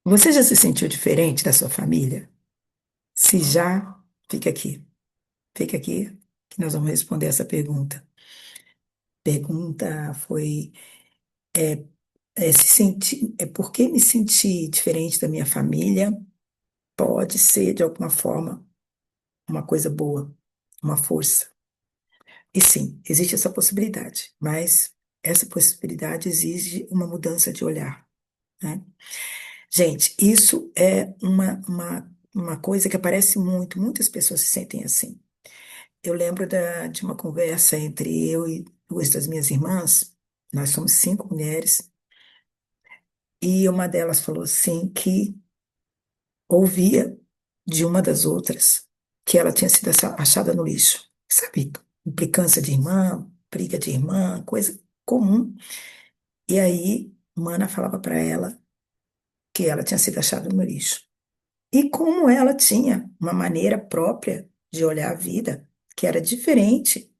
Você já se sentiu diferente da sua família? Se já, fica aqui. Fica aqui que nós vamos responder essa pergunta. Pergunta foi se sentir, por que me sentir diferente da minha família? Pode ser de alguma forma uma coisa boa, uma força. E sim, existe essa possibilidade, mas essa possibilidade exige uma mudança de olhar, né? Gente, isso é uma coisa que aparece muito, muitas pessoas se sentem assim. Eu lembro de uma conversa entre eu e duas das minhas irmãs, nós somos cinco mulheres, e uma delas falou assim que ouvia de uma das outras que ela tinha sido achada no lixo. Sabe, implicância de irmã, briga de irmã, coisa comum. E aí, Mana falava para ela que ela tinha sido achada no lixo. E como ela tinha uma maneira própria de olhar a vida, que era diferente.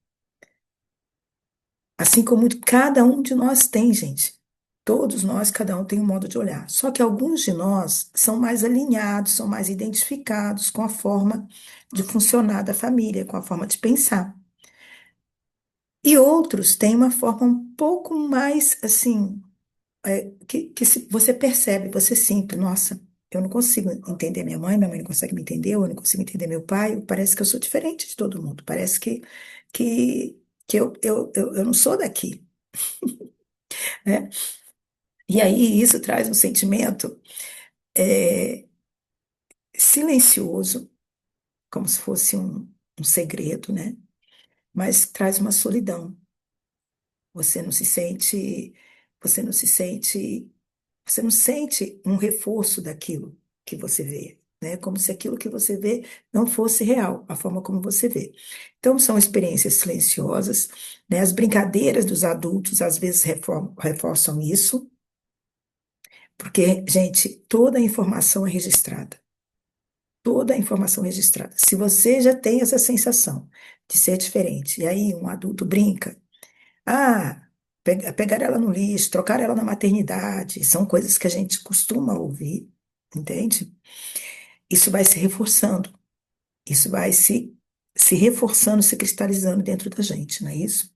Assim como cada um de nós tem, gente. Todos nós, cada um tem um modo de olhar. Só que alguns de nós são mais alinhados, são mais identificados com a forma de funcionar da família, com a forma de pensar. E outros têm uma forma um pouco mais, assim, você percebe, você sente, nossa, eu não consigo entender minha mãe não consegue me entender, eu não consigo entender meu pai, parece que eu sou diferente de todo mundo, parece que, que eu não sou daqui, né? E aí isso traz um sentimento é, silencioso, como se fosse um segredo, né? Mas traz uma solidão. Você não se sente, você não se sente, você não sente um reforço daquilo que você vê, né? Como se aquilo que você vê não fosse real, a forma como você vê. Então são experiências silenciosas, né? As brincadeiras dos adultos às vezes reforçam isso, porque, gente, toda a informação é registrada. Toda a informação registrada. Se você já tem essa sensação de ser diferente, e aí um adulto brinca, ah, pegar ela no lixo, trocar ela na maternidade, são coisas que a gente costuma ouvir, entende? Isso vai se reforçando, isso vai se reforçando, se cristalizando dentro da gente, não é isso?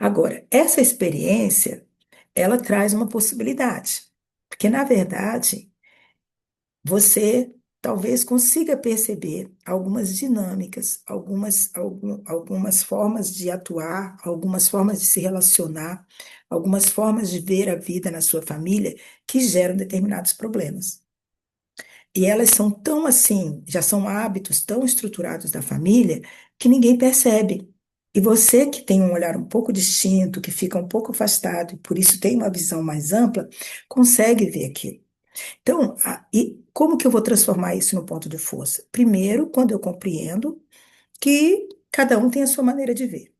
Agora, essa experiência, ela traz uma possibilidade, porque na verdade você talvez consiga perceber algumas dinâmicas, algumas formas de atuar, algumas formas de se relacionar, algumas formas de ver a vida na sua família que geram determinados problemas. E elas são tão assim, já são hábitos tão estruturados da família que ninguém percebe. E você que tem um olhar um pouco distinto, que fica um pouco afastado e por isso tem uma visão mais ampla, consegue ver aquilo. Então, e como que eu vou transformar isso no ponto de força? Primeiro, quando eu compreendo que cada um tem a sua maneira de ver.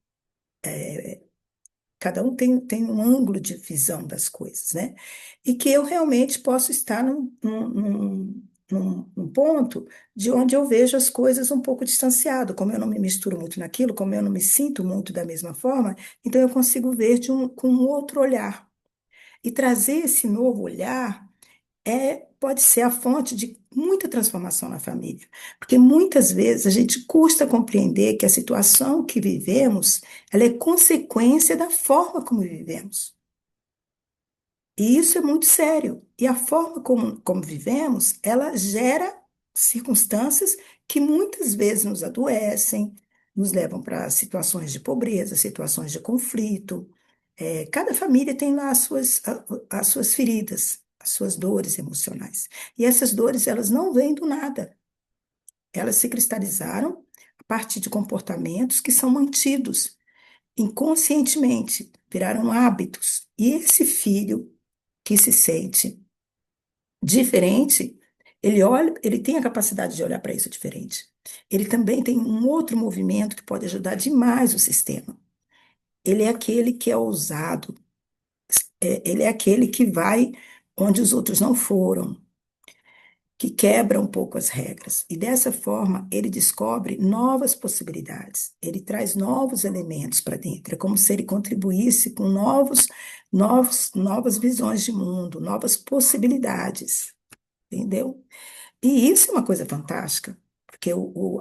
Cada um tem um ângulo de visão das coisas, né? E que eu realmente posso estar num ponto de onde eu vejo as coisas um pouco distanciado, como eu não me misturo muito naquilo, como eu não me sinto muito da mesma forma, então eu consigo ver com um outro olhar. E trazer esse novo olhar pode ser a fonte de muita transformação na família. Porque muitas vezes a gente custa compreender que a situação que vivemos, ela é consequência da forma como vivemos. E isso é muito sério. E a forma como vivemos, ela gera circunstâncias que muitas vezes nos adoecem, nos levam para situações de pobreza, situações de conflito. Cada família tem lá as suas feridas, as suas dores emocionais. E essas dores, elas não vêm do nada. Elas se cristalizaram a partir de comportamentos que são mantidos inconscientemente, viraram hábitos. E esse filho que se sente diferente, ele olha, ele tem a capacidade de olhar para isso diferente. Ele também tem um outro movimento que pode ajudar demais o sistema. Ele é aquele que é ousado, ele é aquele que vai onde os outros não foram. que quebra um pouco as regras. E dessa forma, ele descobre novas possibilidades, ele traz novos elementos para dentro. É como se ele contribuísse com novas visões de mundo, novas possibilidades, entendeu? E isso é uma coisa fantástica, porque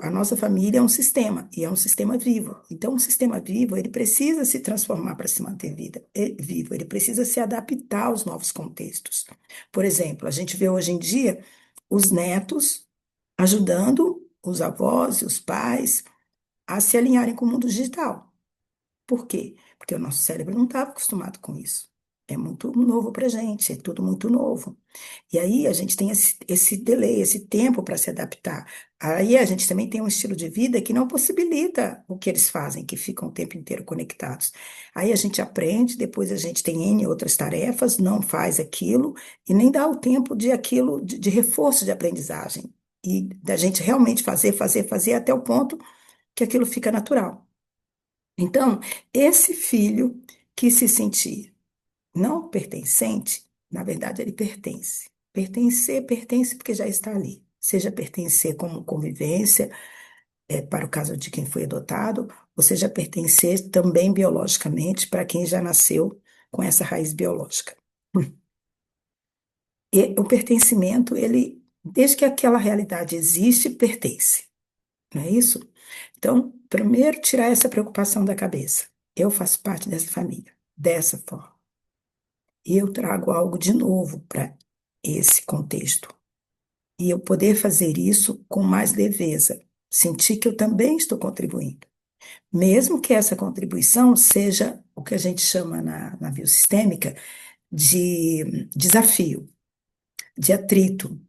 a nossa família é um sistema, e é um sistema vivo. Então, um sistema vivo, ele precisa se transformar para se manter vivo, ele precisa se adaptar aos novos contextos. Por exemplo, a gente vê hoje em dia os netos ajudando os avós e os pais a se alinharem com o mundo digital. Por quê? Porque o nosso cérebro não estava acostumado com isso. É muito novo para a gente, é tudo muito novo. E aí a gente tem esse delay, esse tempo para se adaptar. Aí a gente também tem um estilo de vida que não possibilita o que eles fazem, que ficam o tempo inteiro conectados. Aí a gente aprende, depois a gente tem N outras tarefas, não faz aquilo e nem dá o tempo de aquilo, de reforço de aprendizagem. E da gente realmente fazer até o ponto que aquilo fica natural. Então, esse filho que se sentir não pertencente, na verdade, ele pertence. Pertencer, pertence porque já está ali. Seja pertencer como convivência, para o caso de quem foi adotado, ou seja pertencer também biologicamente para quem já nasceu com essa raiz biológica. E o pertencimento, ele, desde que aquela realidade existe, pertence, não é isso? Então, primeiro, tirar essa preocupação da cabeça. Eu faço parte dessa família, dessa forma. E eu trago algo de novo para esse contexto. E eu poder fazer isso com mais leveza, sentir que eu também estou contribuindo. Mesmo que essa contribuição seja o que a gente chama na biosistêmica de desafio, de atrito.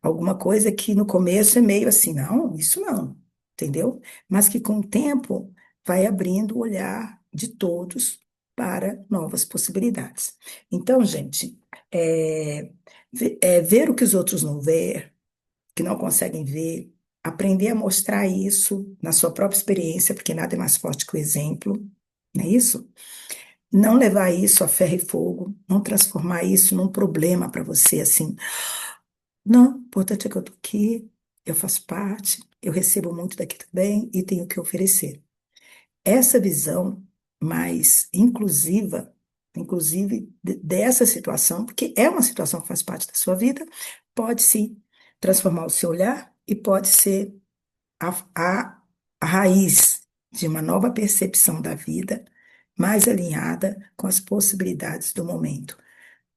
Alguma coisa que no começo é meio assim, não, isso não, entendeu? Mas que com o tempo vai abrindo o olhar de todos para novas possibilidades. Então, gente, ver o que os outros não vê, que não conseguem ver, aprender a mostrar isso na sua própria experiência, porque nada é mais forte que o exemplo, não é isso? Não levar isso a ferro e fogo, não transformar isso num problema para você, assim, não, o importante é que eu estou aqui, eu faço parte, eu recebo muito daqui também e tenho o que oferecer. Essa visão mais inclusiva, inclusive dessa situação, porque é uma situação que faz parte da sua vida, pode sim transformar o seu olhar e pode ser a, a, a raiz de uma nova percepção da vida, mais alinhada com as possibilidades do momento,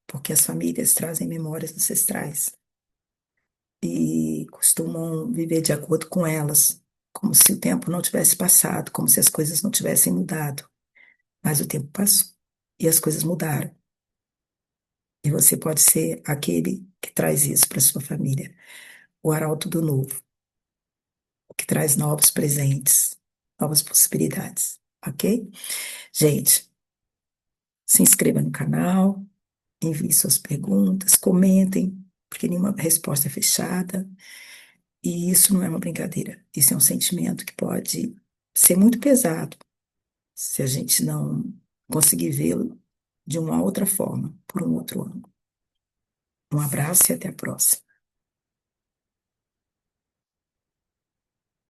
porque as famílias trazem memórias ancestrais e costumam viver de acordo com elas, como se o tempo não tivesse passado, como se as coisas não tivessem mudado. Mas o tempo passou e as coisas mudaram. E você pode ser aquele que traz isso para sua família, o arauto do novo, que traz novos presentes, novas possibilidades, ok? Gente, se inscreva no canal, envie suas perguntas, comentem, porque nenhuma resposta é fechada. E isso não é uma brincadeira, isso é um sentimento que pode ser muito pesado se a gente não conseguir vê-lo de uma outra forma, por um outro ângulo. Um abraço e até a próxima.